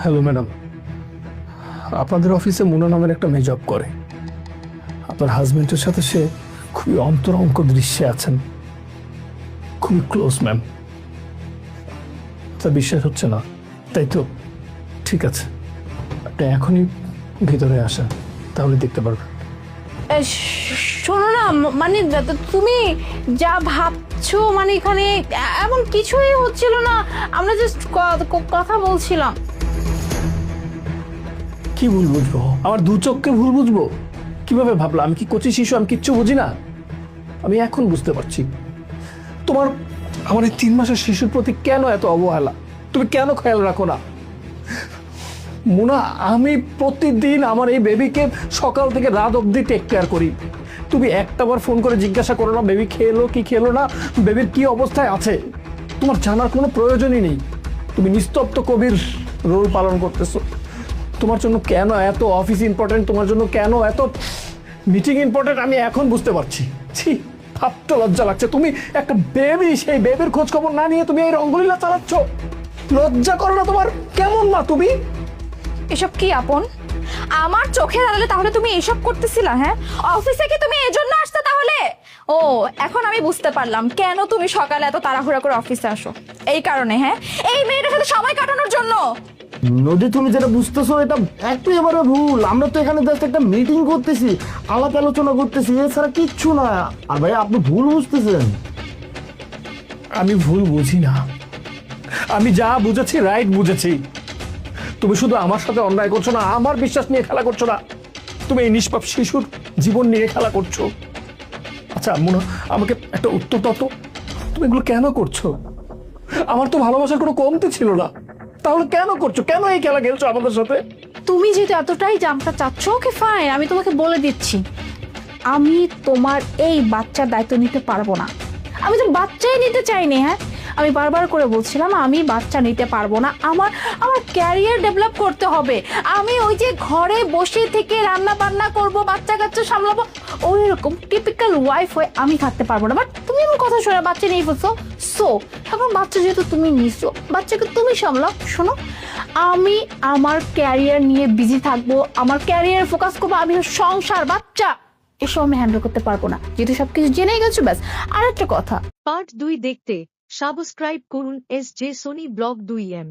Hello madam, আপনাদের অফিসে মুনা নামের একটা মেয়ে জব করে। আপনার হাজবেন্ডের সাথে সে খুবই অন্তরঙ্গ দৃশ্যে আছেন, খুবই ক্লোজ ম্যাম। তা বিশ্বাস হচ্ছে না, তাই তো? ঠিক আছে, আপনি এখনই ভিতরে আসেন, তাহলে দেখতে পারবেন। শোনো না, মানে তুমি যা ভাবছো, মানে এখানে এমন কিছুই হচ্ছিল না, আমরা জাস্ট কথা বলছিলাম। কি ভুল বুঝবো? আমার দু চোখকে ভুল বুঝবো? কিভাবে ভাবলা? আমি কি কচি শিশু? আমি কিচ্ছু বুঝি না? আমি এখন বুঝতে পারছি তোমার আমার এই 3 মাসের শিশুর প্রতি কেন এত অবহেলা। তুমি কেন খেয়াল রাখো না? মুনা, আমি প্রতিদিন আমার এই বেবিকে সকাল থেকে রাত অবধি টেক কেয়ার করি। তুমি একটাবার ফোন করে জিজ্ঞাসা করো না বেবি খেলো কি খেলো না, বেবির কি অবস্থায় আছে? তোমার জানার কোনো প্রয়োজনই নেই। তুমি নিস্তব্ধ কবির রোল পালন করতেছো। তোমার জন্য কেন এত অফিস ইম্পর্টেন্ট, তোমার জন্য কেন এত মিটিং ইম্পর্টেন্ট, আমি এখন বুঝতে পারছি। ছি, ভাবতে লজ্জা লাগছে। তুমি একটা বেবি, সেই বেবির খোঁজ খবর না নিয়ে তুমি এই রঙ্গলীলা চালাচ্ছ। লজ্জা করো না তোমার? কেমন মা তুমি? এসব কি আপন? আমার চোখের আড়ালে তাহলে তুমি এসব করতেছিলা? হ্যাঁ, অফিসে কি তুমি এজন্য আসতে তাহলে? ও, এখন আমি বুঝতে পারলাম কেন তুমি সকালে এত তাড়াহুড়া করে অফিসে আসো। এই কারণে? হ্যাঁ, এই মেয়েটার সাথে সময় কাটানোর জন্য। নদী, তুমি যেটা বুঝতেছো এটা একেবারে ভুল। আমরা তো এখানে জাস্ট একটা মিটিং করতেছি, আলাপ আলোচনা করতেছি, এছাড়া কিচ্ছু না। আর ভাই আপনি ভুল বুঝতেছেন। আমি ভুল বুঝি না, আমি যা বুঝেছি রাইট বুঝেছি। তুমি শুধু আমার সাথে অন্যায় করছো না, আমার বিশ্বাস নিয়ে খেলা করছো না, তুমি এই নিষ্পাপ শিশুর জীবন নিয়ে খেলা করছো। আচ্ছা মুনা, আমাকে একটা উত্তর দাও তো, তুমি এগুলো কেন করছো? আমার তো ভালোবাসার কোনো কমতি ছিল না, তাহলে কেন করছো? কেন এই খেলা খেলছো আমাদের সাথে? তুমি যেহেতু এতটাই জানতে চাচ্ছ, ওকে ফাইন, আমি তোমাকে বলে দিচ্ছি, আমি তোমার এই বাচ্চার দায়িত্ব নিতে পারবো না। আমি তো বাচ্চাই নিতে চাইনি। হ্যাঁ, আমি বারবার করে বলছিলাম আমি বাচ্চা নিতে পারবো না, আমার আমার ক্যারিয়ার ডেভেলপ করতে হবে। আমি ওই যে ঘরে বসে থেকে রান্না বান্না করব, বাচ্চা কাচ্চা সামলাবো, ওই রকম টিপিক্যাল ওয়াইফ হয়ে আমি থাকতে পারবো না। বাট তুমি আমার কথা শোনো, বাচ্চা নিয়ে ফেলছো, সো এখন বাচ্চা যেহেতু তুমি নিছো, বাচ্চাকে তুমি সামলাও। শোনো, আমি আমার ক্যারিয়ার নিয়ে বিজি থাকবো, আমার ক্যারিয়ার ফোকাস করবো। আমি সংসার, বাচ্চা এসব আমি হ্যান্ডেল করতে পারবো না। যেহেতু সবকিছু জেনে গেছো, ব্যাস। আর একটা কথা, পার্ট 2 দেখতে সাবস্ক্রাইব করুন SJ সোনি ব্লগ 2M।